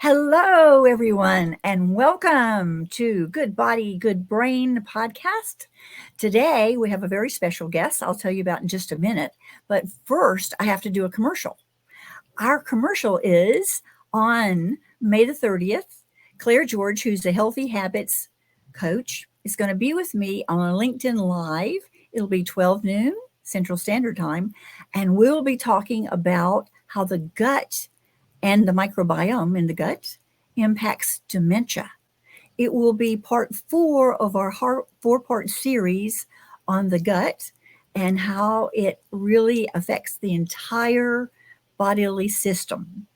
Hello, everyone, and welcome to Good Body, Good Brain podcast. Today, we have a very special guest I'll tell you about in just a minute. But first, I have to do a commercial. Our commercial is on May the 30th. Claire George, who's a healthy habits coach, is going to be with me on a LinkedIn Live. It'll be 12 noon Central Standard Time, and we'll be talking about how the gut and the microbiome in the gut impacts dementia. It will be part four of our four-part series on the gut and how it really affects the entire bodily system.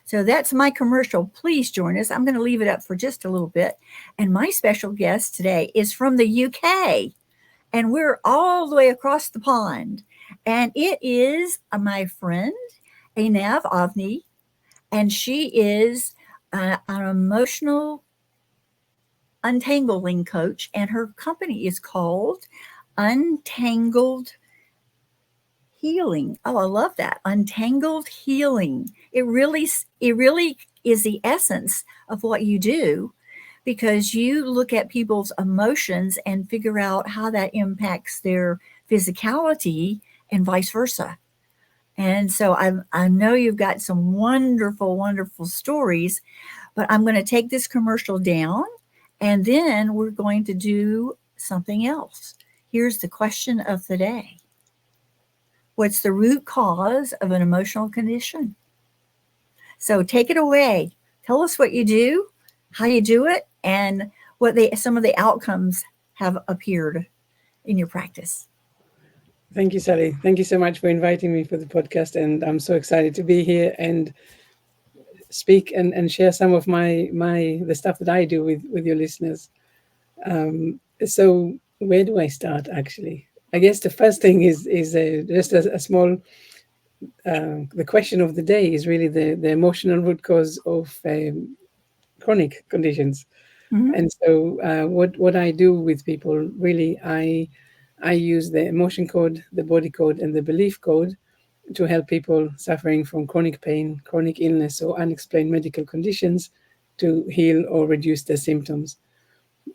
So that's my commercial. Please join us. I'm going to leave it up for just a little bit. And my special guest today is from the UK, and we're all the way across the pond. And it is my friend, Einav Avni, and she is an emotional untangling coach, and her company is called Untangled Healing. Oh, I love that. Untangled Healing. It really is the essence of what you do, because you look at people's emotions and figure out how that impacts their physicality and vice versa. And so I know you've got some wonderful, wonderful stories, but I'm going to take this commercial down and then we're going to do something else. Here's the question of the day. What's the root cause of an emotional condition? So take it away. Tell us what you do, how you do it, and some of the outcomes have appeared in your practice. Thank you, Sally. Thank you so much for inviting me for the podcast. And I'm so excited to be here and speak and share some of the stuff that I do with your listeners. So where do I start, actually? I guess the first thing is just a small, the question of the day is really the emotional root cause of chronic conditions. Mm-hmm. And so what I do with people, really, I use the emotion code, the body code, and the belief code to help people suffering from chronic pain, chronic illness, or unexplained medical conditions to heal or reduce their symptoms.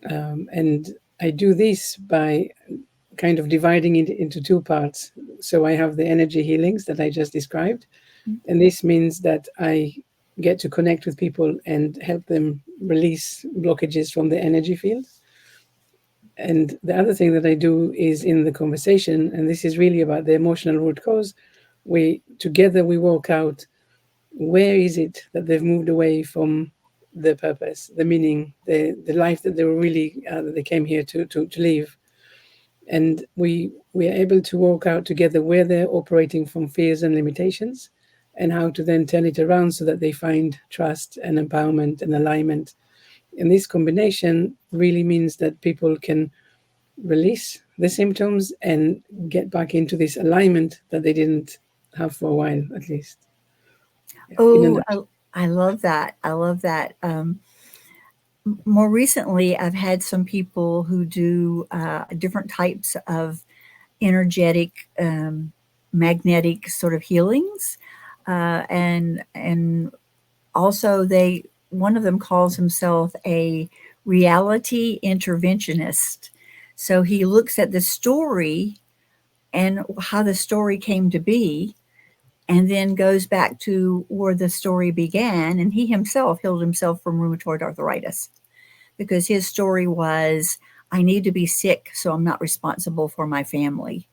And I do this by kind of dividing it into two parts. So I have the energy healings that I just described. And this means that I get to connect with people and help them release blockages from the energy field. And the other thing that I do is in the conversation, and this is really about the emotional root cause, we work out where is it that they've moved away from the purpose, the meaning, the life that they were really, that they came here to live. And we are able to work out together where they're operating from fears and limitations, and how to then turn it around so that they find trust and empowerment and alignment. And this combination really means that people can release the symptoms and get back into this alignment that they didn't have for a while, at least. Oh, I love that. I love that. More recently, I've had some people who do different types of energetic, magnetic sort of healings, and also one of them calls himself a reality interventionist. So he looks at the story and how the story came to be, and then goes back to where the story began. And he himself healed himself from rheumatoid arthritis because his story was, I need to be sick so I'm not responsible for my family.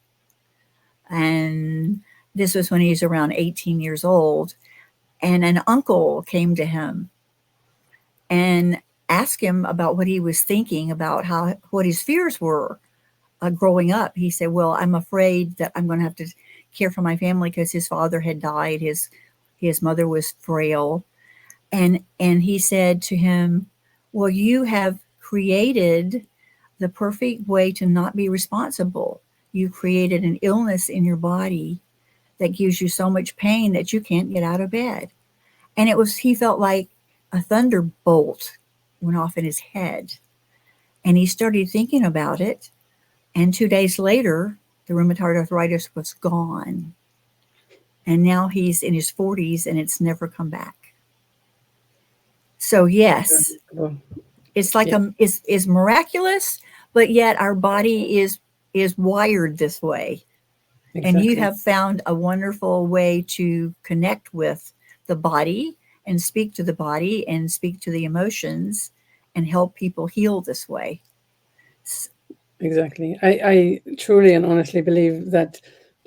And this was when he was around 18 years old. And an uncle came to him and asked him about what he was thinking about, what his fears were growing up. He said, well, I'm afraid that I'm going to have to care for my family because his father had died. His mother was frail. And he said to him, well, you have created the perfect way to not be responsible. You created an illness in your body that gives you so much pain that you can't get out of bed. And he felt like a thunderbolt went off in his head. And he started thinking about it. And 2 days later, the rheumatoid arthritis was gone. And now he's in his 40s and it's never come back. So yes, Well, it's like yeah, a is miraculous, but yet our body is wired this way. And you exactly. have found a wonderful way to connect with the body and speak to the body and speak to the emotions and help people heal this way. Exactly. I truly and honestly believe that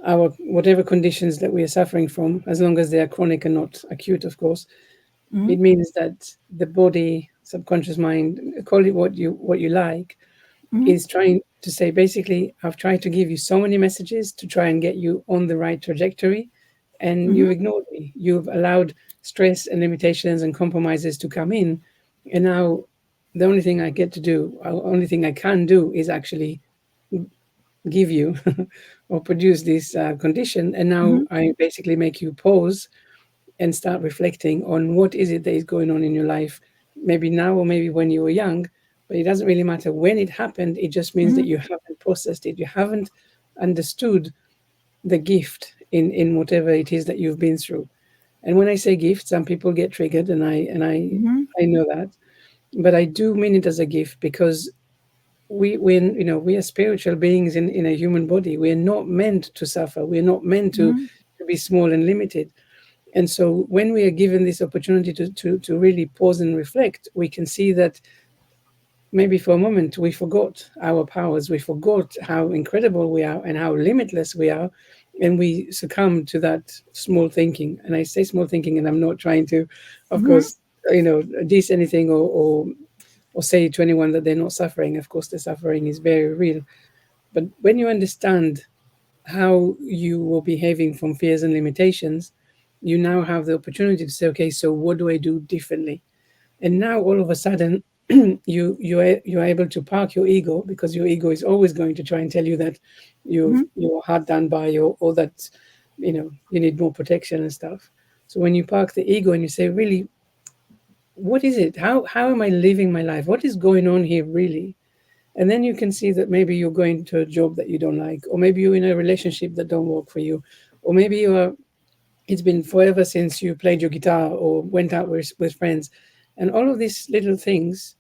our whatever conditions that we are suffering from, as long as they are chronic and not acute, of course, Mm-hmm, it means that the body, subconscious mind, call it what you like, mm-hmm, is trying to say basically, I've tried to give you so many messages to try and get you on the right trajectory, and mm-hmm, you've ignored me. You've allowed stress and limitations and compromises to come in, and now the only thing I get to do, only thing I can do, is actually give you or produce this condition. And now mm-hmm, I basically make you pause and start reflecting on what is it that is going on in your life, maybe now or maybe when you were young. But it doesn't really matter when it happened. It just means mm-hmm, that you haven't processed it. You haven't understood the gift in whatever it is that you've been through. And when I say gift, some people get triggered, and mm-hmm, I know that, but I do mean it as a gift because we are spiritual beings in a human body. We're not meant to suffer. We're not meant mm-hmm, to be small and limited. And so when we are given this opportunity to really pause and reflect, we can see that maybe for a moment we forgot our powers, we forgot how incredible we are and how limitless we are, and we succumb to that small thinking. And I say small thinking, and I'm not trying to, of mm-hmm. course, diss anything or say to anyone that they're not suffering. Of course, the suffering is very real. But when you understand how you were behaving from fears and limitations, you now have the opportunity to say, okay, so what do I do differently? And now all of a sudden, you're able to park your ego, because your ego is always going to try and tell you that you're hard done by, or that you need more protection and stuff. So when you park the ego and you say, really, what is it? How am I living my life? What is going on here really? And then you can see that maybe you're going to a job that you don't like, or maybe you're in a relationship that don't work for you, or maybe it's been forever since you played your guitar or went out with friends. And all of these little things,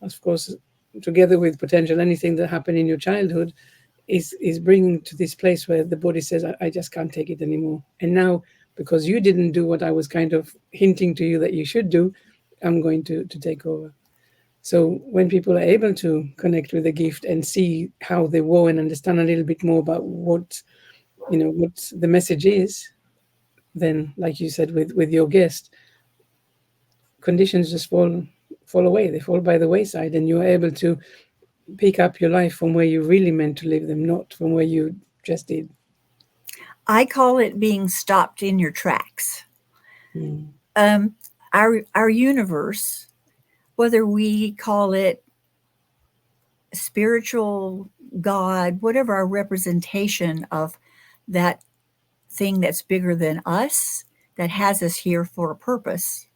of course, together with potential anything that happened in your childhood, is bringing to this place where the body says, I just can't take it anymore. And now, because you didn't do what I was kind of hinting to you that you should do, I'm going to take over. So when people are able to connect with the gift and see how they were and understand a little bit more about what the message is, then, like you said with your guest, conditions just fall away. They fall by the wayside, and you're able to pick up your life from where you really meant to live them, not from where you just did. I call it being stopped in your tracks. Mm, Um, our universe, whether we call it spiritual God, whatever our representation of that thing that's bigger than us, that has us here for a purpose,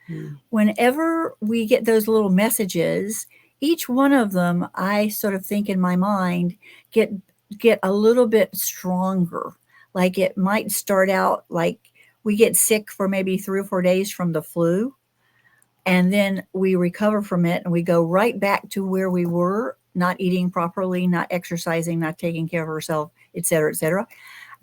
mm, whenever we get those little messages, each one of them, I sort of think in my mind, get get a little bit stronger. Like it might start out like we get sick for maybe 3 or 4 days from the flu, and then we recover from it and we go right back to where we were, not eating properly, not exercising, not taking care of ourselves, et cetera, et cetera.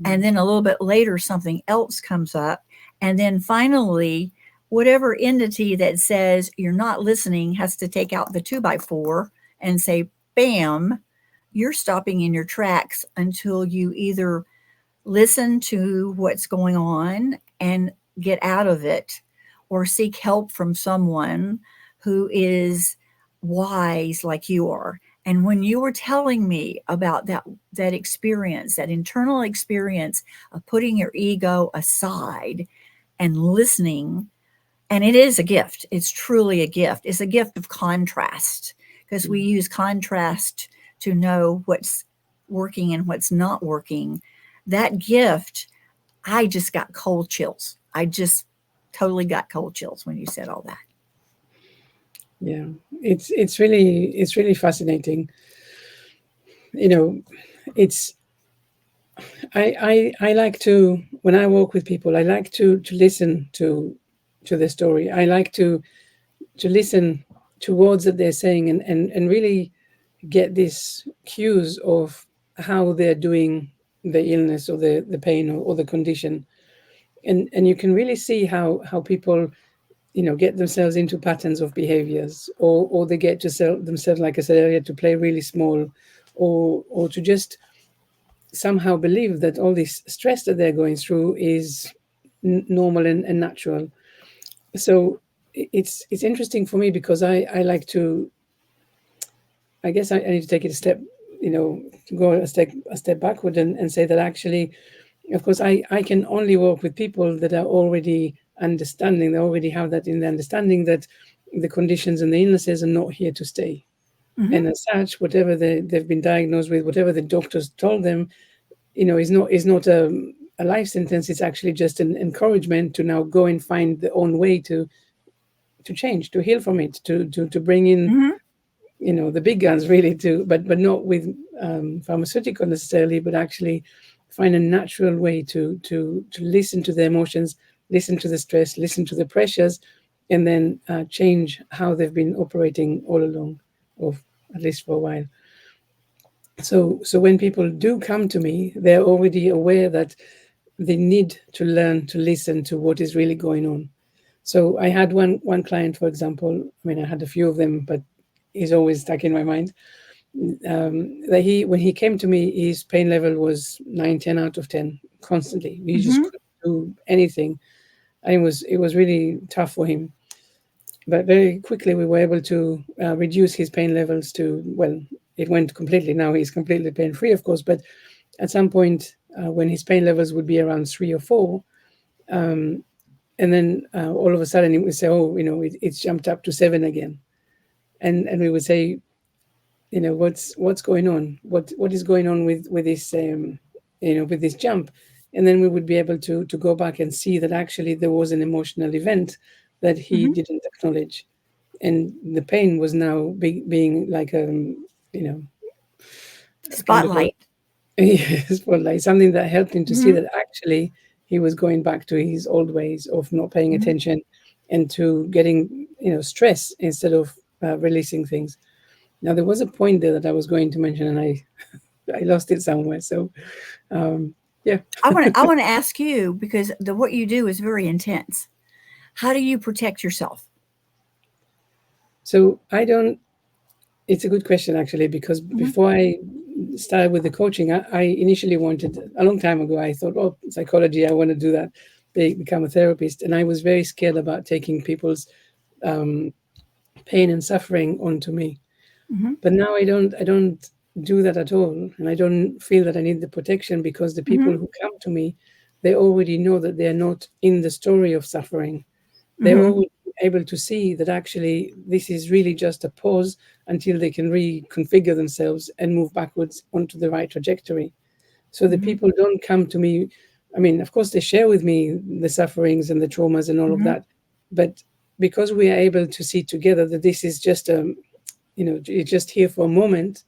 And mm, then a little bit later something else comes up, and then finally whatever entity that says you're not listening has to take out the 2 by 4 and say, bam, you're stopping in your tracks until you either listen to what's going on and get out of it, or seek help from someone who is wise like you are. And when you were telling me about that experience, that internal experience of putting your ego aside and listening, and it is a gift. It's truly a gift. It's a gift of contrast, because we mm. use contrast to know what's working and what's not working. That gift, I just got cold chills. I just totally got cold chills when you said all that. Yeah, it's really fascinating. You know, it's I like to, when I walk with people, I like to listen to the story. I like to to listen to words that they're saying, and really get these cues of how they're doing the illness or the pain, or the condition. And you can really see how people, get themselves into patterns of behaviors, or they get to sell themselves, like I said earlier, to play really small, or to just somehow believe that all this stress that they're going through is normal and natural. So it's interesting for me, because I like to, I guess I need to take it a step, to go a step backward, and say that actually, of course, I can only work with people that are already understanding. They already have that in the understanding that the conditions and the illnesses are not here to stay. Mm-hmm. And as such, whatever they've been diagnosed with, whatever the doctors told them, is not a life sentence. It's actually just an encouragement to now go and find their own way to change, to heal from it, to bring in, Mm-hmm. the big guns, really, but not with pharmaceutical necessarily, but actually find a natural way to listen to the emotions, listen to the stress, listen to the pressures, and then change how they've been operating all along, or at least for a while. So when people do come to me, they're already aware that they need to learn to listen to what is really going on. So I had one client, for example. I mean, I had a few of them, but he's always stuck in my mind. That when he came to me, his pain level was 9, 10 out of 10 constantly. He just Mm-hmm. couldn't do anything, and it was really tough for him. But very quickly, we were able to reduce his pain levels to, well, it went completely. Now he's completely pain free, of course. But at some point, when his pain levels would be around 3 or 4, and then all of a sudden, he would say, "Oh, it's jumped up to 7 again," and we would say, what's going on, what is going on with this, with this jump. And then we would be able to go back and see that actually there was an emotional event that he Mm-hmm. didn't acknowledge, and the pain was now being like, you know kind of a Spotlight. spotlight, something that helped him to see Mm-hmm. that actually he was going back to his old ways of not paying Mm-hmm. attention, and to getting, stress instead of releasing things. Now, there was a point there that I was going to mention, and I lost it somewhere. So, yeah. I want to ask you, because what you do is very intense. How do you protect yourself? So I don't. It's a good question, actually, because Mm-hmm. before I started with the coaching, I initially wanted, a long time ago, I thought, oh, psychology, I want to do that, become a therapist, and I was very scared about taking people's um, pain and suffering onto me. Mm-hmm. But now I don't do that at all, and I don't feel that I need the protection, because the people Mm-hmm. who come to me, they already know that they're not in the story of suffering. They're Mm-hmm. always able to see that actually this is really just a pause until they can reconfigure themselves and move backwards onto the right trajectory. So the Mm-hmm. people don't come to me. I mean, of course, they share with me the sufferings and the traumas and all of Mm-hmm. that, but because we are able to see together that this is just it's just here for a moment,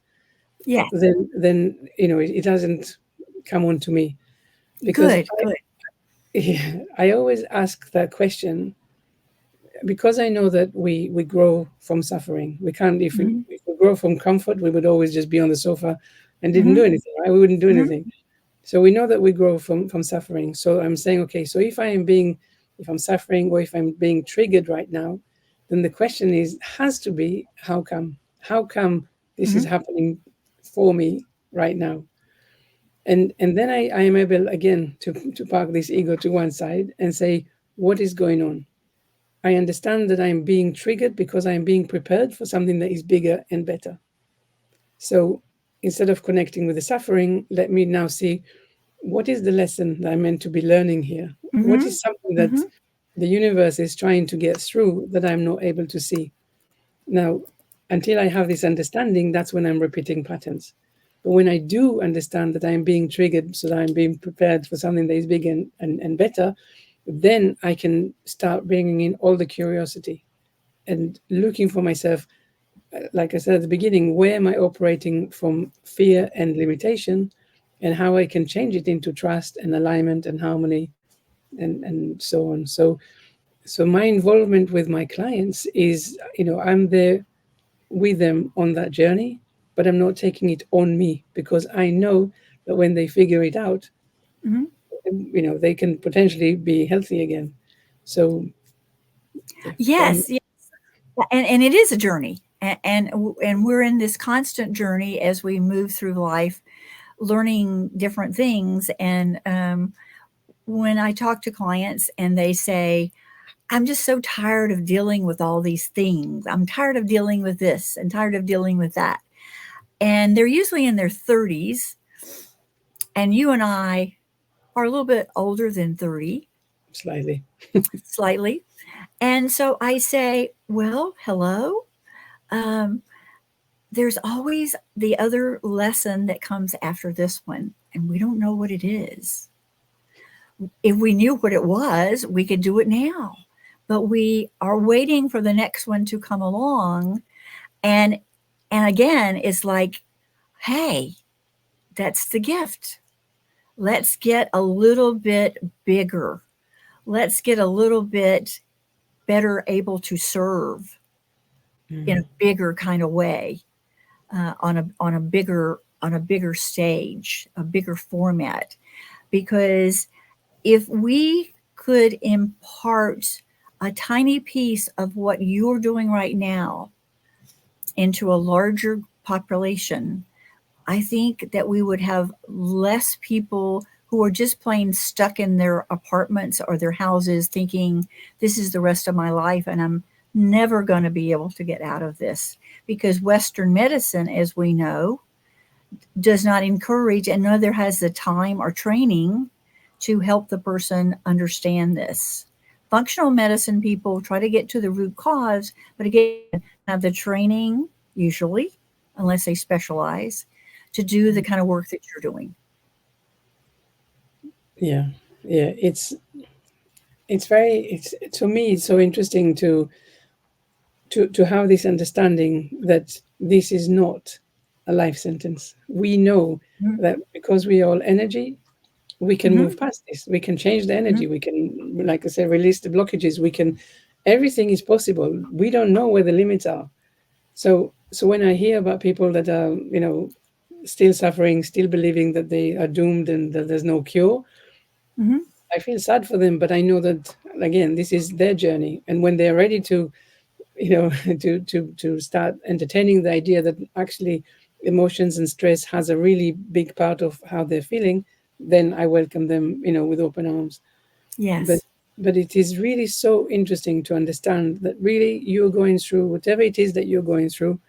Yeah. then it doesn't come on to me, because Good. Good. I always ask that question, because I know that we grow from suffering. We can't, Mm-hmm. if we grow from comfort, we would always just be on the sofa and didn't Mm-hmm. do anything, right? We wouldn't do Mm-hmm. anything. So we know that we grow from suffering. So I'm saying, okay, so if I'm suffering, or if I'm being triggered right now, then the question has to be, how come? How come this is Mm-hmm. happening for me right now? And then I am able again to park this ego to one side and say, what is going on? I understand that I'm being triggered because I'm being prepared for something that is bigger and better. So instead of connecting with the suffering, let me now see, what is the lesson that I'm meant to be learning here? What Mm-hmm. is something Mm-hmm. that the universe is trying to get through that I'm not able to see? Now, until I have this understanding, that's when I'm repeating patterns. But when I do understand that I'm being triggered, so that I'm being prepared for something that is big and better, then I can start bringing in all the curiosity and looking for myself. Like I said at the beginning, where am I operating from fear and limitation, and how I can change it into trust and alignment and harmony, and so on. So So my involvement with my clients is, I'm there with them on that journey, but I'm not taking it on me, because I know that when they figure it out, Mhm. they can potentially be healthy again. So if Yes, yeah, and it is a journey, and we're in this constant journey as we move through life, learning different things. And when I talk to clients and they say, "I'm just so tired of dealing with all these things. I'm tired of dealing with this and tired of dealing with that," and they're usually in their 30s, and you and I are a little bit older than 30, slightly. slightly. And so I say, well, hello. Um, there's always the other lesson that comes after this one, and we don't know what it is. If we knew what it was, we could do it now. But we are waiting for the next one to come along. And and again, it's like, hey, that's the gift. Let's get a little bit bigger. Let's get a little bit better able to serve in a Mm. bigger kind of way, on a bigger stage, a bigger format. Because if we could impart a tiny piece of what you're doing right now into a larger population, I think that we would have less people who are just plain stuck in their apartments or their houses thinking, this is the rest of my life and I'm never going to be able to get out of this. Because Western medicine, as we know, does not encourage and neither has the time or training to help the person understand this. Functional medicine people try to get to the root cause, but again, have the training, usually, unless they specialize, to do the kind of work that you're doing. Yeah, yeah. It's very, it's to me, it's so interesting to have this understanding that this is not a life sentence. We know that because we are all energy, we can Mm-hmm. move past this. We can change the Mm-hmm. energy. We can, like I said, release the blockages. We can, everything is possible. We don't know where the limits are. So when I hear about people that are, still suffering, still believing that they are doomed and that there's no cure, Mm-hmm. I feel sad for them. But I know that again, this is their journey, and when they're ready to, to start entertaining the idea that actually emotions and stress has a really big part of how they're feeling, then I welcome them, with open arms. But Yes. but it is really so interesting to understand that really you're going through whatever it is that you're going through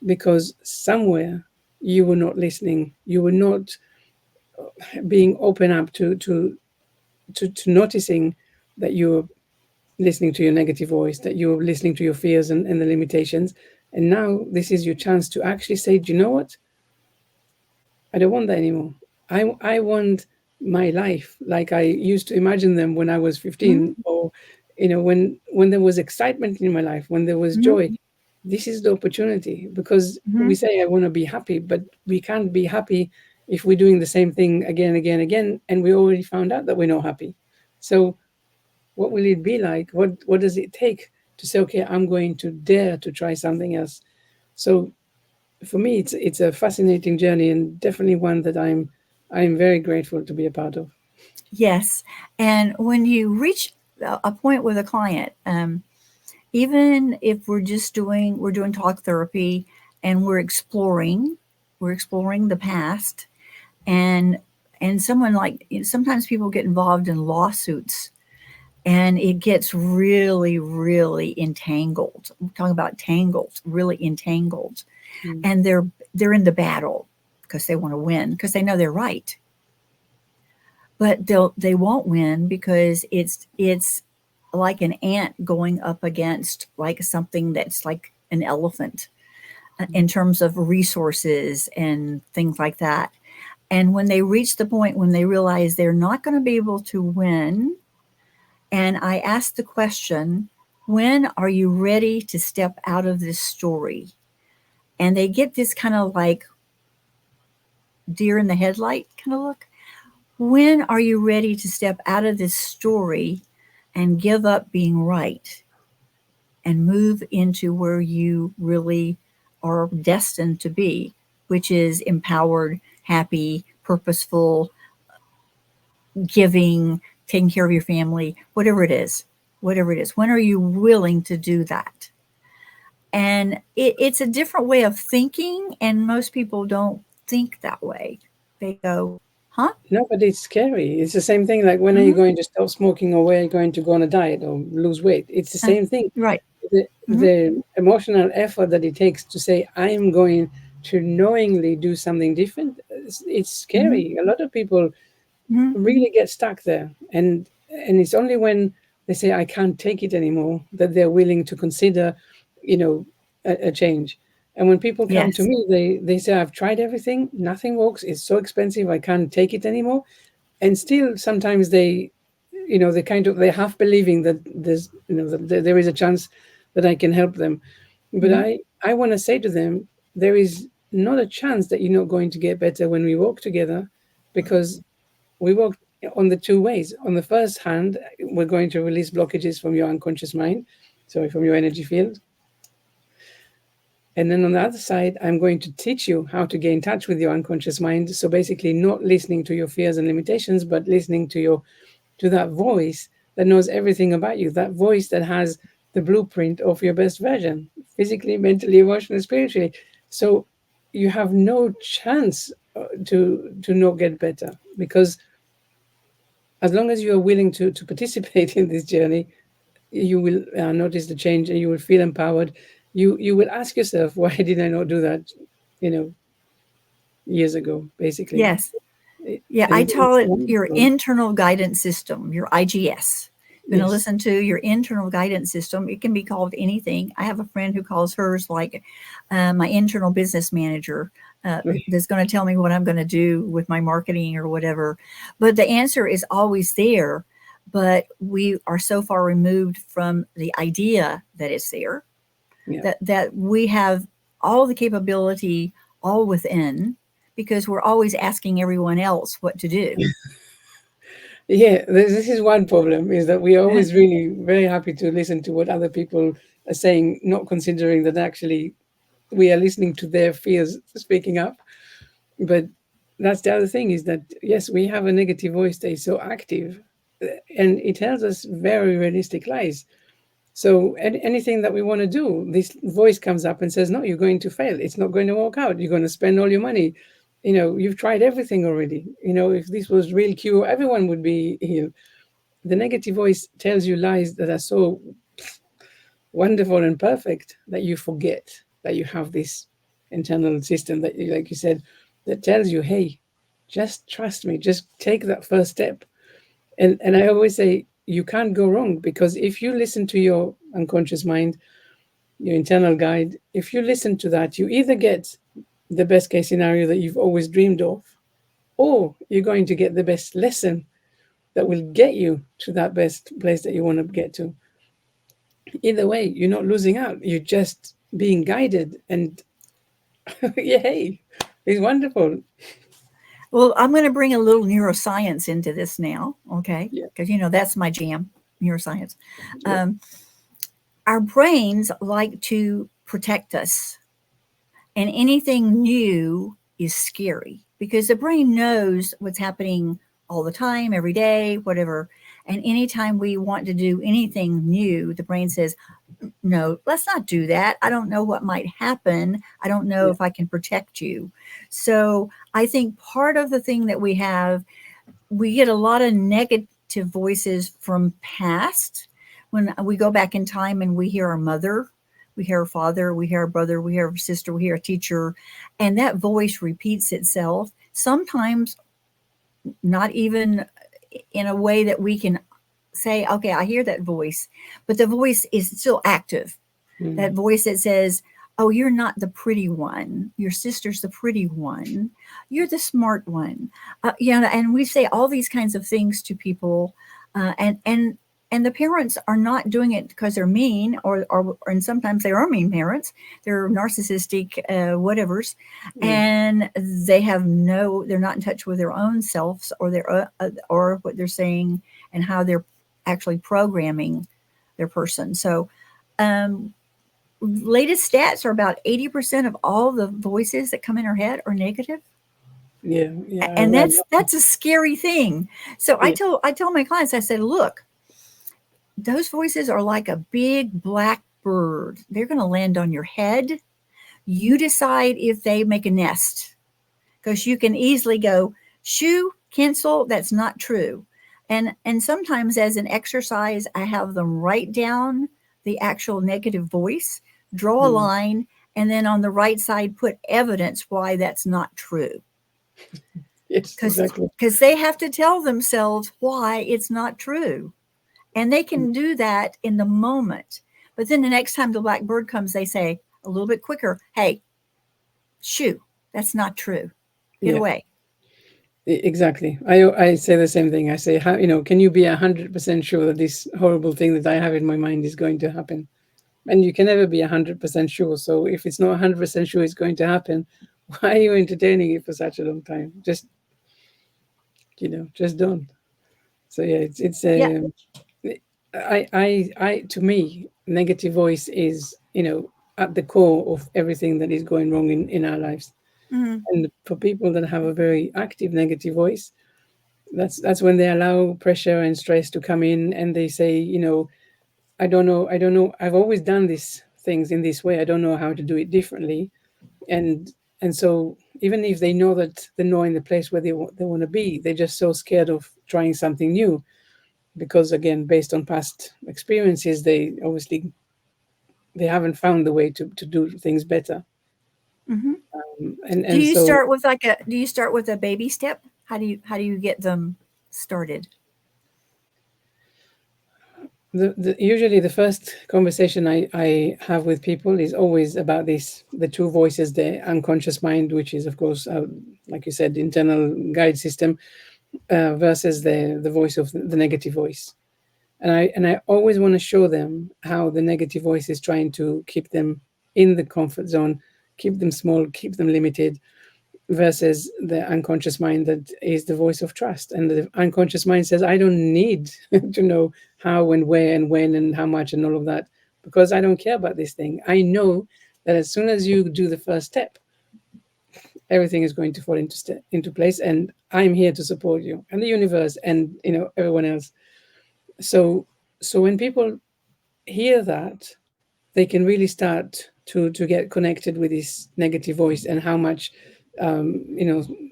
because somewhere you were not listening, you were not being open up to noticing that you're listening to your negative voice, that you're listening to your fears and the limitations. And now this is your chance to actually say, do you know what? I don't want that anymore. I want my life like I used to imagine them when I was Mm-hmm. 15, or when there was excitement in my life, when there was Mm-hmm. joy. This is the opportunity, because Mm-hmm. we say I want to be happy, but we can't be happy if we're doing the same thing again, again, again, and we already found out that we're not happy. So what will it be like? What does it take to say, okay, I'm going to dare to try something else? So for me, it's a fascinating journey, and definitely one that I'm very grateful to be a part of. Yes. And when you reach a point with a client, even if we're doing talk therapy and we're exploring the past, and someone like, sometimes people get involved in lawsuits and it gets really, really entangled. I'm talking about tangled, really entangled. Mm. And they're in the battle because they want to win, because they know they're right. But they won't win because it's like an ant going up against like something that's like an elephant, in terms of resources and things like that. And when they reach the point when they realize they're not going to be able to win, and I ask the question, when are you ready to step out of this story? And they get this kind of like deer in the headlight kind of look. When are you ready to step out of this story and give up being right and move into where you really are destined to be, which is empowered, happy, purposeful, giving, taking care of your family, whatever it is, whatever it is. When are you willing to do that? And it's a different way of thinking, and most people don't think that way. They go, huh? No, but it's scary. It's the same thing like when are you Mm-hmm. going to stop smoking or when are you going to go on a diet or lose weight? It's the same thing. Right. Mm-hmm. The emotional effort that it takes to say, I'm going to knowingly do something different, it's Mm-hmm. scary. A lot of people Mm-hmm. really get stuck there. And it's only when they say, I can't take it anymore, that they're willing to consider, you know, a change. And when people come to Yes. me, they say, I've tried everything, nothing works, it's so expensive, I can't take it anymore. And still sometimes they, they kind of, they're half believing that there's, that there is a chance that I can help them. But Mm-hmm. I want to say to them, there is not a chance that you're not going to get better when we work together, because we work on the two ways. On the first hand, we're going to release blockages from your unconscious mind, sorry, from your energy field. And then on the other side, I'm going to teach you how to get in touch with your unconscious mind. So basically, not listening to your fears and limitations, but listening to that voice that knows everything about you, that voice that has the blueprint of your best version, physically, mentally, emotionally, spiritually. So you have no chance to not get better, because as long as you are willing to participate in this journey, you will notice the change and you will feel empowered. You will ask yourself, why did I not do that, you know, years ago, basically. Yes. It, Yeah, I and call it's it your wonderful. internal guidance system, your IGS. You're going to Yes. listen to your internal guidance system. It can be called anything. I have a friend who calls hers like my internal business manager. That's going to tell me what I'm going to do with my marketing or whatever. But the answer is always there. But we are so far removed from the idea that it's there, Yeah. that we have all the capability all within, because we're always asking everyone else what to do. Yeah, this is one problem, is that we are always really very happy to listen to what other people are saying, not considering that actually we are listening to their fears speaking up. But that's the other thing, is that yes, we have a negative voice that is so active, and it tells us very realistic lies. So anything that we want to do, this voice comes up and says, "No, you're going to fail. It's not going to work out. You're going to spend all your money. You've tried everything already. If this was real cure, everyone would be healed." The negative voice tells you lies that are so wonderful and perfect that you forget that you have this internal system that, like you said, that tells you, "Hey, just trust me. Just take that first step." And I always say you can't go wrong, because if you listen to your unconscious mind, your internal guide, if you listen to that, you either get the best case scenario that you've always dreamed of, or you're going to get the best lesson that will get you to that best place that you want to get to. Either way, you're not losing out. You're just being guided. And yay, it's wonderful. Well, I'm going to bring a little neuroscience into this now, okay? Yeah, Because, that's my jam, neuroscience. yeah, Um, our brains like to protect us, and anything new is scary because the brain knows what's happening all the time, every day, whatever. And anytime we want to do anything new, the brain says, no, let's not do that. I don't know what might happen. I don't know yeah, if I can protect you. So I think part of the thing that we get a lot of negative voices from past. When we go back in time and we hear our mother, we hear our father, we hear our brother, we hear our sister, we hear a teacher, and that voice repeats itself, sometimes not even in a way that we can say, okay, I hear that voice, but the voice is still active. That mm, voice that says, oh, you're not the pretty one. Your sister's the pretty one. You're the smart one. And we say all these kinds of things to people, and the parents are not doing it because they're mean, or and sometimes they are mean parents. They're narcissistic, whatever's, yeah, and they're not in touch with their own selves, or their or what they're saying and how they're actually programming their person. So, um, latest stats are about 80% of all the voices that come in our head are negative. Yeah, yeah, And I that's a scary thing. So yeah, I tell my clients, I said, look, those voices are like a big black bird. They're going to land on your head. You decide if they make a nest, because you can easily go shoo, cancel, that's not true. And sometimes as an exercise, I have them write down the actual negative voice, draw a mm, line, and then on the right side put evidence why that's not true. yes, exactly. Because they have to tell themselves why it's not true. And they Mm, can do that in the moment. But then the next time the black bird comes, they say a little bit quicker, hey, shoo, that's not true. Get yeah, away. exactly. I say the same thing. I say, how, can you be 100% sure that this horrible thing that I have in my mind is going to happen? And you can never be 100% sure. So if it's not 100% sure it's going to happen, why are you entertaining it for such a long time? Just don't. So yeah, it's Yeah. I to me, negative voice is, at the core of everything that is going wrong in our lives. Mhm. And for people that have a very active negative voice, that's when they allow pressure and stress to come in, and they say, I don't know, I've always done these things in this way, I don't know how to do it differently. And and so even if they know that they're not in the place where they want to be, they're just so scared of trying something new, because again, based on past experiences, they obviously they haven't found the way to do things better. Mhm. And so Do you start with a baby step? How do you get them started? usually the first conversation I have with people is always about the two voices, the unconscious mind, which is of course, like you said, internal guide system, versus the voice of the negative voice. And I always want to show them how the negative voice is trying to keep them in the comfort zone, keep them small, keep them limited, versus the unconscious mind that is the voice of trust. And the unconscious mind says, I don't need to know how and where and when and how much and all of that, because I don't care about this thing. I know that as soon as you do the first step, everything is going to fall into place, and I'm here to support you, and the universe, and everyone else. So so when people hear that, they can really start to get connected with this negative voice, and how much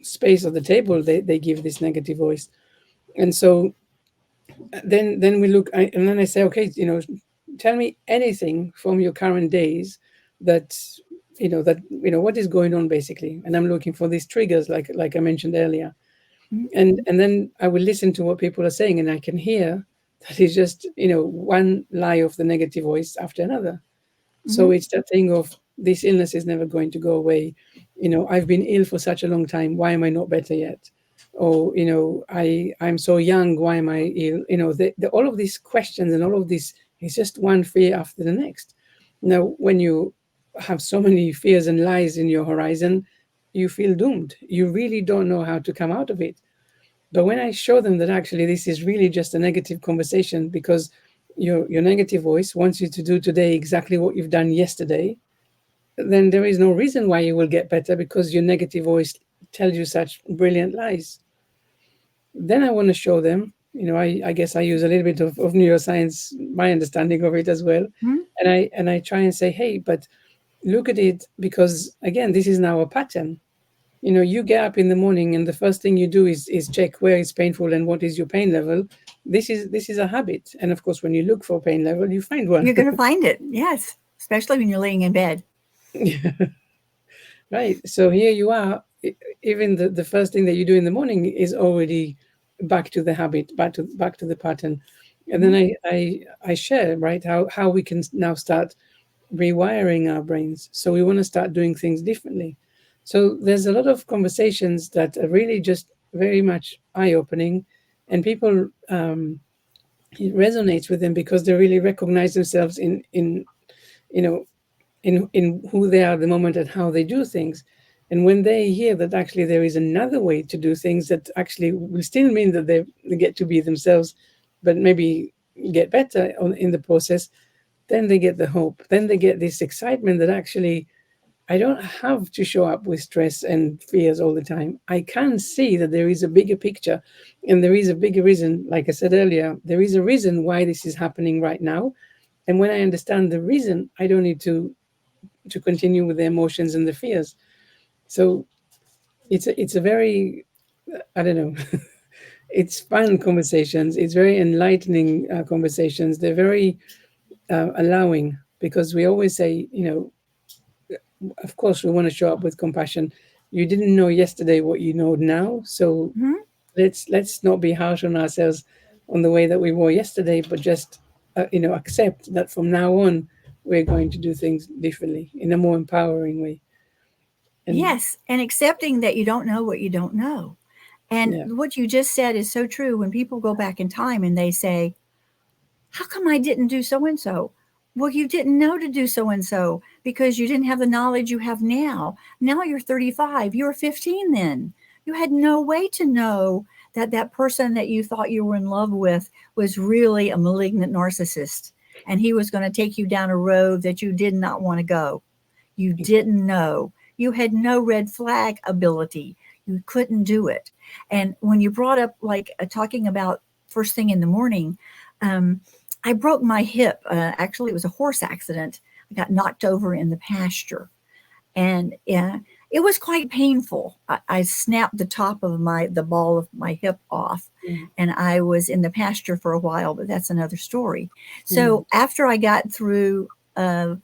space at the table they give this negative voice. And so then we look, and then I say, okay, tell me anything from your current days that what is going on, basically. And I'm looking for these triggers, like I mentioned earlier. Mhm. And then I will listen to what people are saying, and I can hear that is just one lie of the negative voice after another. So Mhm. it's that thing of, this illness is never going to go away. I've been ill for such a long time. Why am I not better yet? Or I'm so young. Why am I ill? All of these questions and all of this is just one fear after the next. Now, when you have so many fears and lies in your horizon, you feel doomed. You really don't know how to come out of it. But when I show them that actually this is really just a negative conversation, because your negative voice wants you to do today exactly what you've done yesterday, then there is no reason why you will get better, because your negative voice tells you such brilliant lies. Then I want to show them, I guess I use a little bit of neuroscience, my understanding of it as well. Mhm. And I try and say, hey, but look at it, because again, this is now a pattern. You get up in the morning, and the first thing you do is check where it's painful and what is your pain level. This is a habit, and of course, when you look for pain level, you find one. You're going to find it. Yes, especially when you're laying in bed. Right. So here you are. Even the first thing that you do in the morning is already back to the habit, back to the pattern. And then Mhm. I share, right, how we can now start rewiring our brains. So we want to start doing things differently. So there's a lot of conversations that are really just very much eye opening, and people, it resonates with them because they really recognize themselves in you know in who they are at the moment and how they do things. And when they hear that actually there is another way to do things that actually will still mean that they get to be themselves, but maybe get better in the process, then they get the hope. Then they get this excitement that actually I don't have to show up with stress and fears all the time. I can see that there is a bigger picture and there is a bigger reason. Like I said earlier, there is a reason why this is happening right now. And when I understand the reason, I don't need to continue with the emotions and the fears. So it's a very, I don't know, it's fun conversations. It's very enlightening conversations. They're very allowing, because we always say, of course, we want to show up with compassion. You didn't know yesterday what you know now, so Mhm. let's not be harsh on ourselves on the way that we were yesterday, but just accept that from now on we're going to do things differently in a more empowering way. And Yes, and accepting that you don't know what you don't know. And yeah, what you just said is so true. When people go back in time and they say, how come I didn't do so and so? Well, you didn't know to do so and so because you didn't have the knowledge you have now. Now you're 35, you were 15 then. You had no way to know that that person that you thought you were in love with was really a malignant narcissist and he was going to take you down a road that you did not want to go. You didn't know. You had no red flag ability. You couldn't do it. And when you brought up like talking about first thing in the morning, um, I broke my hip. Actually, it was a horse accident. I got knocked over in the pasture, and it was quite painful. I snapped the top of the ball of my hip off, mm, and I was in the pasture for a while. But that's another story. mm, So after I got through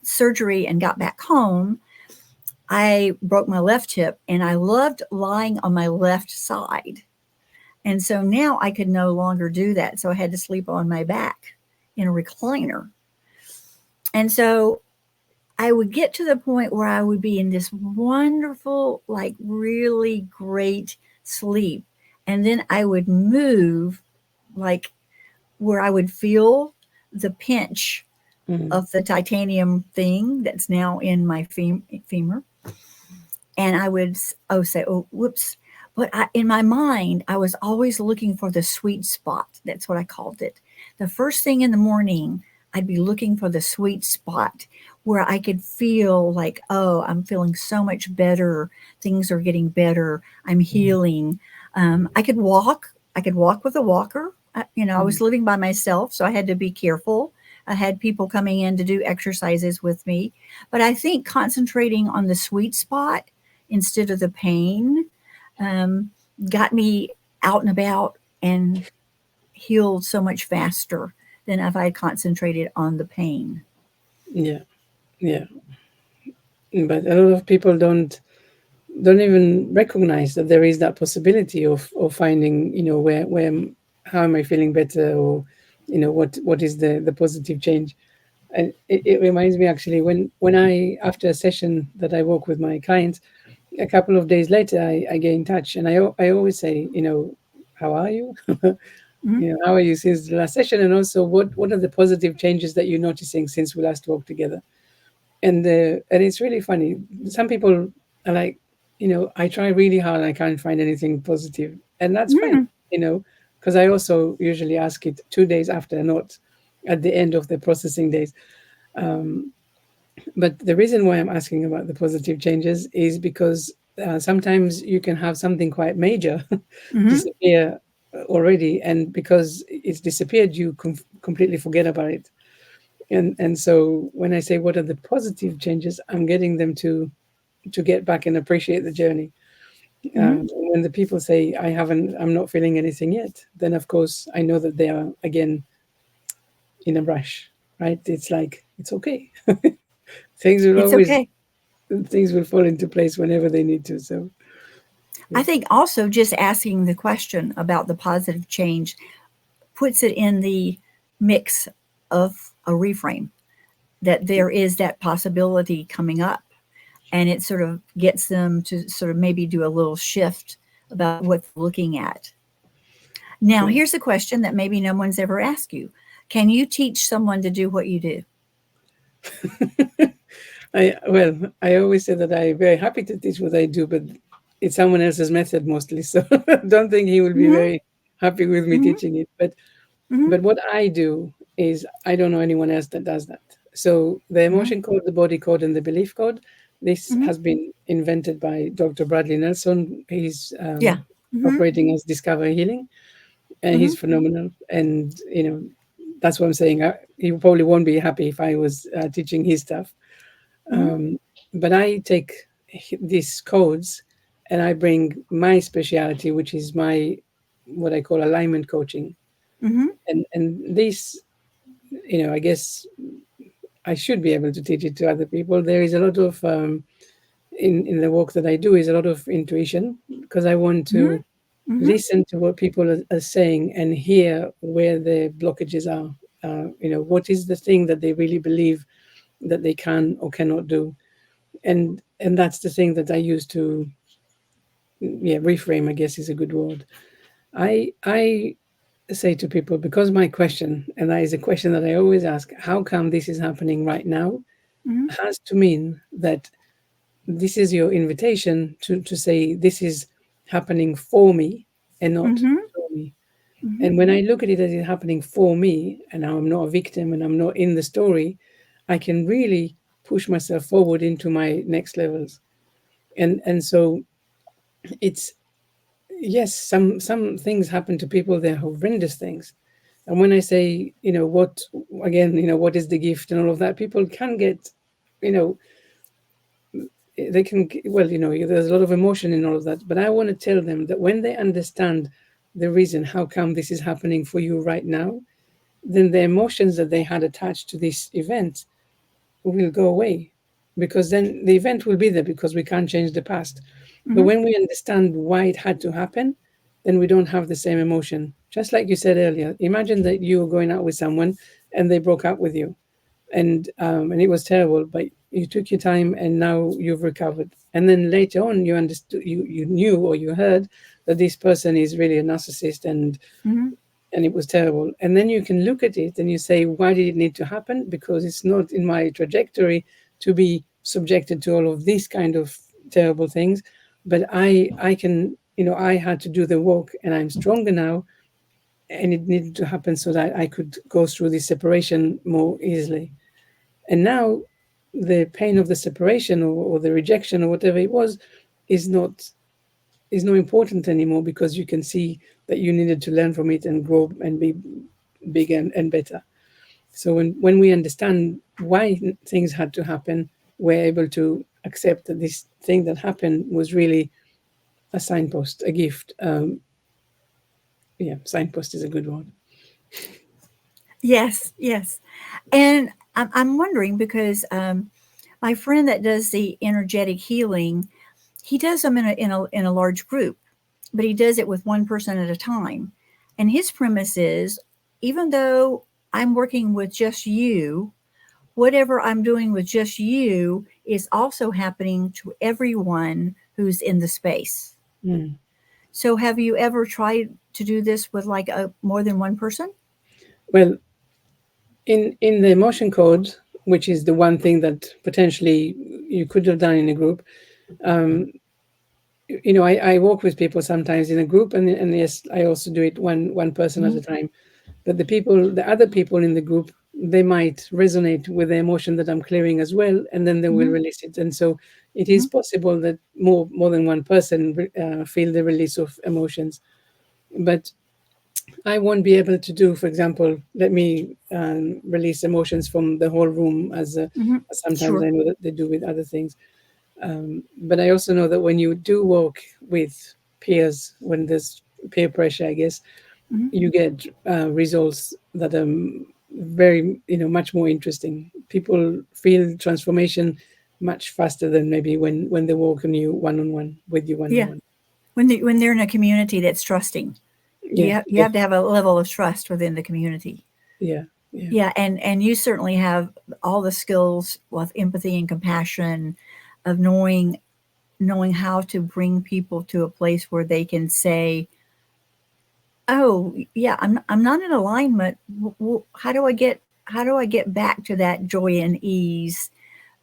surgery and got back home, I broke my left hip, and I loved lying on my left side. And so now I could no longer do that. So I had to sleep on my back in a recliner. And so I would get to the point where I would be in this wonderful, like really great sleep. And then I would move, like where I would feel the pinch mm, of the titanium thing that's now in my femur. And I would say, oh, whoops. But in my mind, I was always looking for the sweet spot. That's what I called it. The first thing in the morning, I'd be looking for the sweet spot where I could feel like, oh, I'm feeling so much better. Things are getting better. I'm mm, healing. I could walk. I could walk with a walker. I mm, was living by myself, so I had to be careful. I had people coming in to do exercises with me. But I think concentrating on the sweet spot instead of the pain um, got me out and about and healed so much faster than if I had concentrated on the pain. yeah, yeah. But a lot of people don't even recognize that there is that possibility of finding, where how am I feeling better, or what is the positive change. And it reminds me, actually, when I, after a session that I work with my clients, a couple of days later I get in touch, and I always say, how are you? Mhm. How are you since the last session, and also what are the positive changes that you're noticing since we last worked together. And it's really funny. Some people are like, I try really hard and I can't find anything positive, and that's fine, Mhm. because I also usually ask it 2 days after, not at the end of the processing days. Um, but the reason why I'm asking about the positive changes is because sometimes you can have something quite major Mhm. disappear already, and because it's disappeared, you completely forget about it. And so when I say what are the positive changes, I'm getting them to get back and appreciate the journey. Mhm. When the people say I'm not feeling anything yet, then of course I know that they are again in a rush, right? It's like it's okay. things will It's always okay. things will fall into place whenever they need to. So I yeah, think also just asking the question about the positive change puts it in the mix of a reframe that there is that possibility coming up. And it sort of gets them to sort of maybe do a little shift about what they're looking at. Now, true. here's a question that maybe no one's ever asked you. Can you teach someone to do what you do? I always say that I'm very happy to teach what I do, but it's someone else's method mostly. So I don't think he will be Mhm, very happy with me mhm, teaching it. But mhm, what I do, is I don't know anyone else that does that. So the Mhm. emotion code, the body code, and the belief code, this Mhm. has been invented by Dr. Bradley Nelson. He's Yeah. Mhm. operating as Discover Healing, and Mhm. he's phenomenal. And that's what I'm saying. He probably won't be happy if I was teaching his stuff. Mhm. But I take these codes and I bring my speciality, which is my what I call alignment coaching. Mhm. And this, I guess I should be able to teach it to other people. There is a lot of in the work that I do is a lot of intuition because I want Mhm. to Mhm. listen to what people are saying and hear where the blockages are. What is the thing that they really believe that they can or cannot do, and that's the thing that I use to, yeah, reframe. I guess is a good word. I say to people, because my question, and that is a question that I always ask, how come this is happening right now, Mhm. has to mean that this is your invitation to say this is happening for me and not Mhm. for me. Mhm. And when I look at it as it happening for me, and I'm not a victim and I'm not in the story, I can really push myself forward into my next levels. And so it's, yes, some things happen to people, they're horrendous things. And when I say, what, again, what is the gift and all of that, people can get, you know they can, well, there's a lot of emotion in all of that, but I want to tell them that when they understand the reason how come this is happening for you right now, then the emotions that they had attached to this event will go away, because then the event will be there because we can't change the past. But Mhm. when we understand why it had to happen, then we don't have the same emotion. Just like you said earlier, imagine that you were going out with someone and they broke up with you, and it was terrible, but you took your time and now you've recovered. And then later on, you understood, you knew or you heard that this person is really a narcissist, Mhm. and it was terrible. And then you can look at it and you say, why did it need to happen? Because it's not in my trajectory to be subjected to all of these kind of terrible things. But I can, I had to do the work and I'm stronger now. And it needed to happen so that I could go through this separation more easily. And now the pain of the separation, or the rejection or whatever it was is not important anymore, because you can see that you needed to learn from it and grow and be bigger and better. So when we understand why things had to happen, we're able to accept that this thing that happened was really a signpost, a gift. Yeah, signpost is a good one. Yes. Yes. And I'm wondering because my friend that does the energetic healing, he does them in a large group, but he does it with one person at a time. And his premise is, even though I'm working with just you, whatever I'm doing with just you is also happening to everyone who's in the space. Mm. So have you ever tried to do this with like a more than one person? Well, in the emotion code, which is the one thing that potentially you could have done in a group, um, I work with people sometimes in a group, and yes, I also do it one person at Mhm. a time. But the other people in the group, they might resonate with the emotion that I'm clearing as well, and then they will Mhm. release it. And so it is Mhm. possible that more than one person feel the release of emotions. But I won't be able to do, for example, let me release emotions from the whole room, Mhm. as sometimes Sure. I know that they do with other things. But I also know that when you do work with peers, when there's peer pressure, I guess, Mhm. you get results that are very, much more interesting. People feel transformation much faster than maybe when they work on you one on one, with you one on Yeah. one. When they're in a community that's trusting, Yeah, you yeah, have to have a level of trust within the community. yeah, yeah, Yeah, and you certainly have all the skills with empathy and compassion of knowing how to bring people to a place where they can say, "Oh, yeah, I'm not in alignment. How do I get back to that joy and ease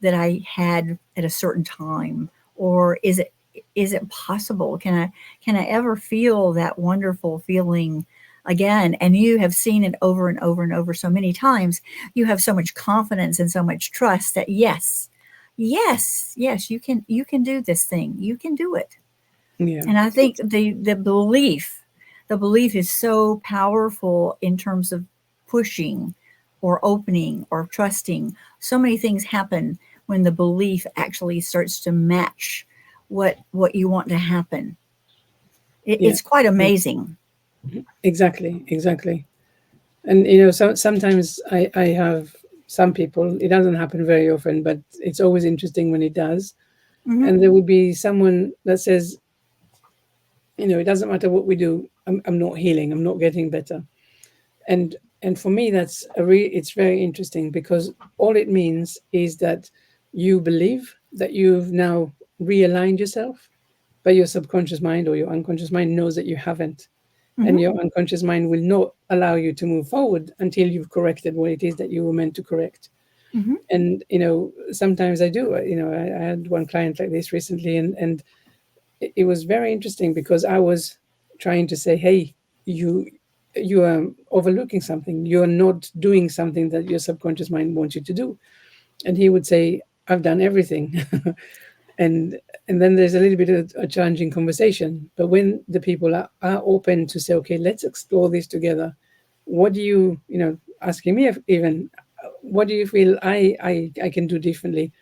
that I had at a certain time? Or is it possible? Can I ever feel that wonderful feeling again, and you have seen it over and over and over so many times. You have so much confidence and so much trust that yes, yes, yes, you can do this thing. You can do it. Yeah. And I think the belief is so powerful in terms of pushing or opening or trusting. So many things happen when the belief actually starts to match what you want to happen. Yeah. It's quite amazing. Exactly. Exactly. And sometimes I have some people. It doesn't happen very often, but it's always interesting when it does. Hmm. And there would be someone that says, it doesn't matter what we do. I'm not healing. I'm not getting better. And for me, it's very interesting, because all it means is that you believe that you've now realigned yourself, but your subconscious mind or your unconscious mind knows that you haven't. And Hmm. your unconscious mind will not allow you to move forward until you've corrected what it is that you were meant to correct. Hmm. And sometimes I do. I had one client like this recently, and it was very interesting, because I was trying to say, hey, you you are overlooking something. You are not doing something that your subconscious mind wants you to do. And he would say, I've done everything. and and then there's a little bit of a challenging conversation. But when the people are open to say, okay, let's explore this together. What do asking me, if even, what do you feel I can do differently?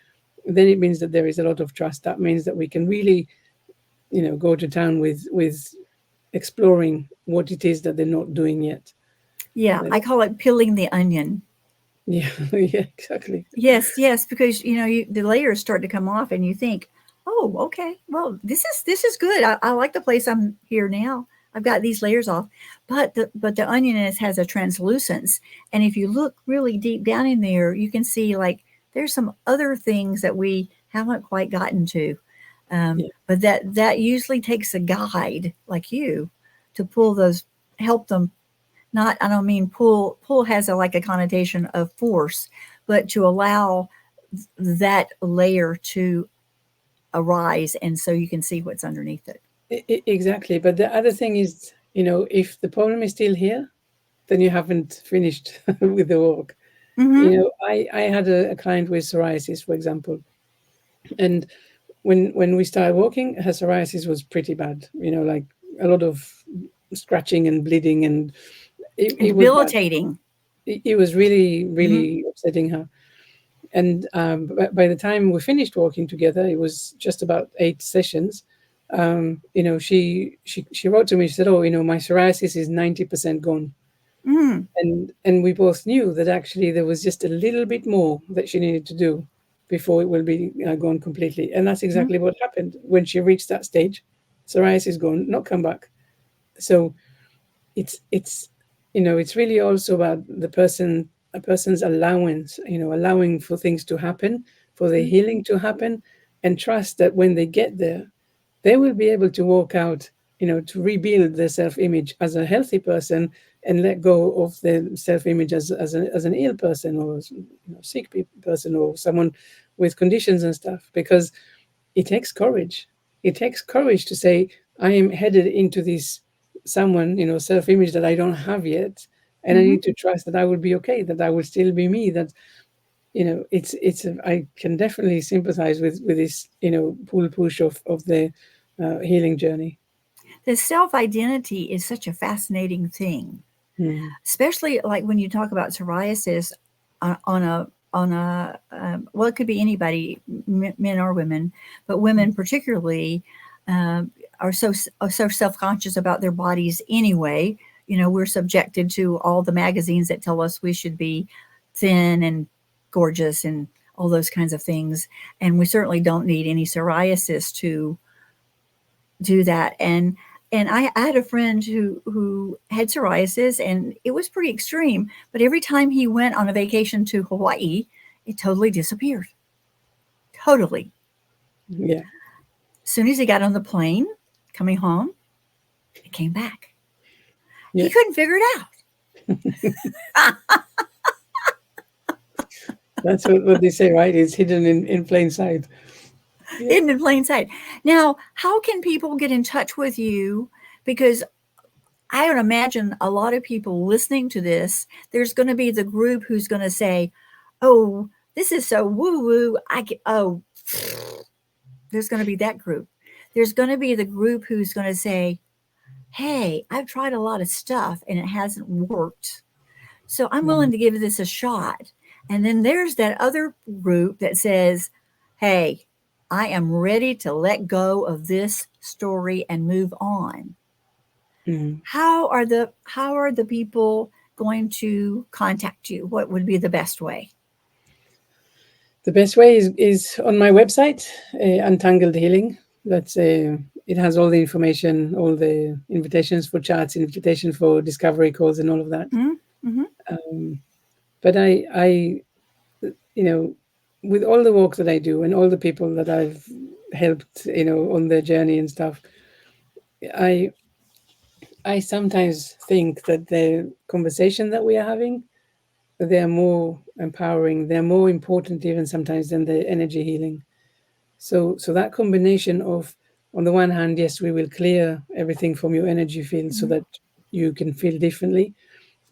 Then it means that there is a lot of trust. That means that we can really go to town with exploring what it is that they're not doing yet. Yeah, That- I call it peeling the onion. yeah. Yeah, exactly. Yes, yes, because the layers start to come off, and you think, "Oh, okay. Well, this is good. I like the place I'm here now. I've got these layers off." But the onion has a translucence, and if you look really deep down in there, you can see like there's some other things that we haven't quite gotten to. Yeah. But that usually takes a guide like you to pull those, help them. Not, I don't mean pull has a like a connotation of force, but to allow that layer to arise, and so you can see what's underneath it. Exactly. But the other thing is, if the problem is still here, then you haven't finished with the work. Mm-hmm. I had a client with psoriasis, for example, and when we started working, her psoriasis was pretty bad. Like a lot of scratching and bleeding, and And it was bad. debilitating. It was really, Mm-hmm. really upsetting her. And by the time we finished working together, it was just about 8 sessions. She wrote to me. She said, "Oh, my psoriasis is 90% gone." Mm-hmm. And we both knew that actually there was just a little bit more that she needed to do before it will be gone completely. And that's exactly what happened when she reached that stage. Psoriasis gone, not come back. So it's really also about a person's allowance, allowing for things to happen, for the healing to happen, and trust that when they get there, they will be able to walk out, to rebuild their self-image as a healthy person, and let go of the self-image as an ill person, or sick person, or someone with conditions and stuff. Because it takes courage. It takes courage to say, I am headed into this someone, self-image that I don't have yet. And I Mm-hmm. need to trust that I will be okay, that I will still be me, that, I can definitely sympathize with this, pull push of the healing journey. The self identity is such a fascinating thing, Mm. especially like when you talk about psoriasis well, it could be anybody, men or women, but women particularly um, are so self-conscious about their bodies anyway. We're subjected to all the magazines that tell us we should be thin and gorgeous and all those kinds of things, and we certainly don't need any psoriasis to do that. And I had a friend who had psoriasis, and it was pretty extreme. But every time he went on a vacation to Hawaii, it totally disappeared. Totally. Yeah. As soon as he got on the plane coming home, it came back. He Yeah. couldn't figure it out. That's what they say, right? It's hidden in plain sight. Yeah. Hidden in plain sight. Now, how can people get in touch with you? Because I would imagine a lot of people listening to this, there's going to be the group who's going to say, "Oh, this is so woo woo." There's going to be that group. There's going to be the group who's going to say, "Hey, I've tried a lot of stuff and it hasn't worked. So I'm Mhm. willing to give this a shot." And then there's that other group that says, "Hey, I am ready to let go of this story and move on." Mhm. How are the people going to contact you? What would be the best way? The best way is on my website, Untangled Healing. That's it has all the information, all the invitations for chats, invitation for discovery calls, and all of that. Mm-hmm. Mm-hmm. Um, but you know, with all the work that I do and all the people that I've helped, on their journey and stuff, I I sometimes think that the conversation that we are having, they're more empowering, they're more important even sometimes than the energy healing. So that combination of, on the one hand, yes, we will clear everything from your energy field so Mm-hmm. that you can feel differently.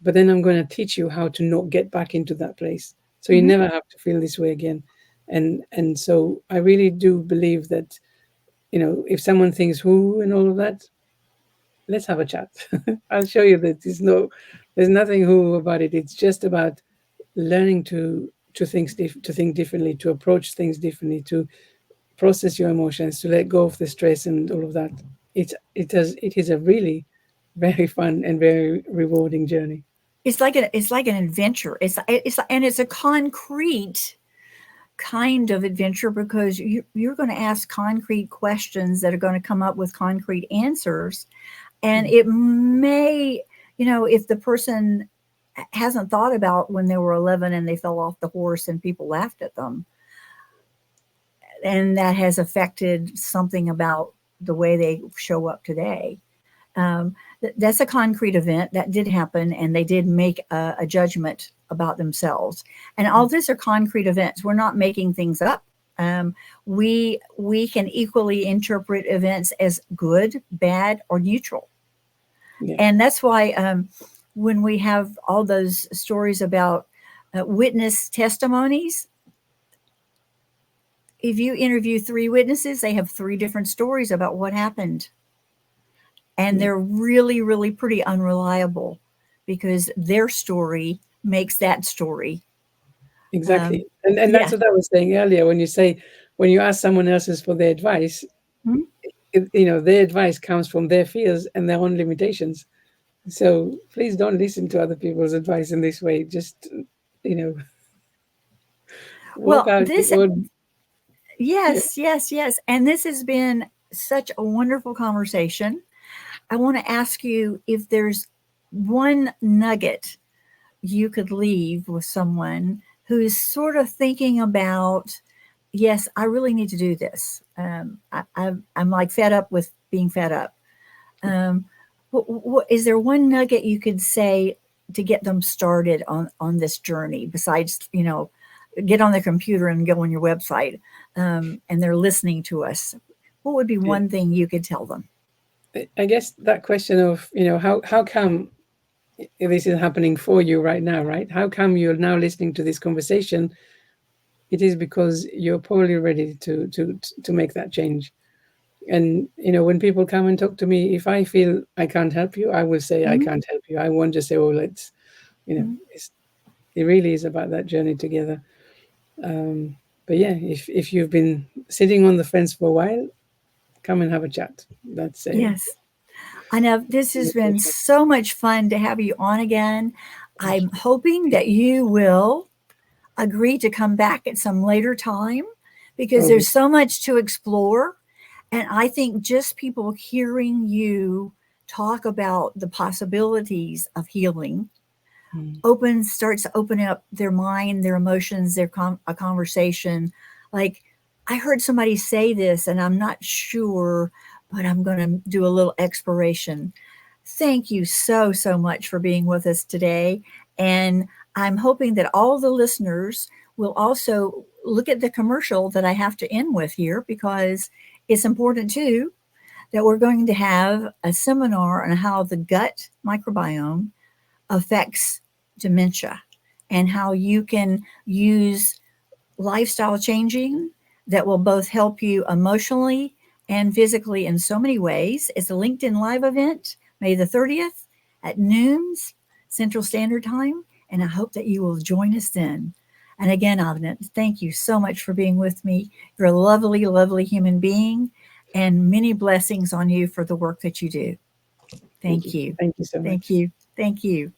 But then I'm going to teach you how to not get back into that place, so you Mm-hmm. never have to feel this way again. And so I really do believe that, if someone thinks who and all of that, let's have a chat. I'll show you that there's nothing who about it. It's just about learning to think differently, to approach things differently, to process your emotions, to let go of the stress and all of that. It is a really very fun and very rewarding journey. It's like an adventure. It's a concrete kind of adventure because you're going to ask concrete questions that are going to come up with concrete answers. And Mm. it may, if the person hasn't thought about when they were 11 and they fell off the horse and people laughed at them, and that has affected something about the way they show up today. Um, that's a concrete event that did happen, and they did make a judgment about themselves. And all these are concrete events. We're not making things up. Um, we can equally interpret events as good, bad, or neutral, Yeah, and that's why when we have all those stories about witness testimonies, if you interview three witnesses, they have three different stories about what happened, and yeah, they're really, really pretty unreliable because their story makes that story. exactly. Um, And that's yeah. what I was saying earlier. When you ask someone else's for their advice, Mhm. their advice comes from their fears and their own limitations. So please don't listen to other people's advice in this way. Just, you know, work Well, out this, your own. Yeah. yes, yes, yes. And this has been such a wonderful conversation. I want to ask you if there's one nugget you could leave with someone who's sort of thinking about, yes, I really need to do this. I'm like fed up with being fed up. Um, is there one nugget you could say to get them started on this journey besides, get on the computer and go on your website, and they're listening to us? What would be Yeah. one thing you could tell them? I guess that question of, how come this is happening for you right now, right? How come you're now listening to this conversation? It is because you're probably ready to make that change. And when people come and talk to me, if I feel I can't help you, I will say I Mhm, can't help you. I won't just say, oh, mhm. it really is about that journey together. Um, but yeah, if you've been sitting on the fence for a while, come and have a chat. That's Yes. I know this has been so much fun to have you on again. I'm hoping that you will agree to come back at some later time because oh, there's so much to explore. And I think just people hearing you talk about the possibilities of healing mm, starts to open up their mind, their emotions, a conversation. Like, I heard somebody say this and I'm not sure, but I'm going to do a little exploration. Thank you so, so much for being with us today. And I'm hoping that all the listeners will also look at the commercial that I have to end with here because it's important too. that we're going to have a seminar on how the gut microbiome affects dementia and how you can use lifestyle changing that will both help you emotionally and physically in so many ways. It's a LinkedIn Live event, May the 30th at noons Central Standard Time, and I hope that you will join us then. And again, Avnet, thank you so much for being with me. You're a lovely, lovely human being, and many blessings on you for the work that you do. Thank Thank you. you. Thank you so Thank much. you. Thank you.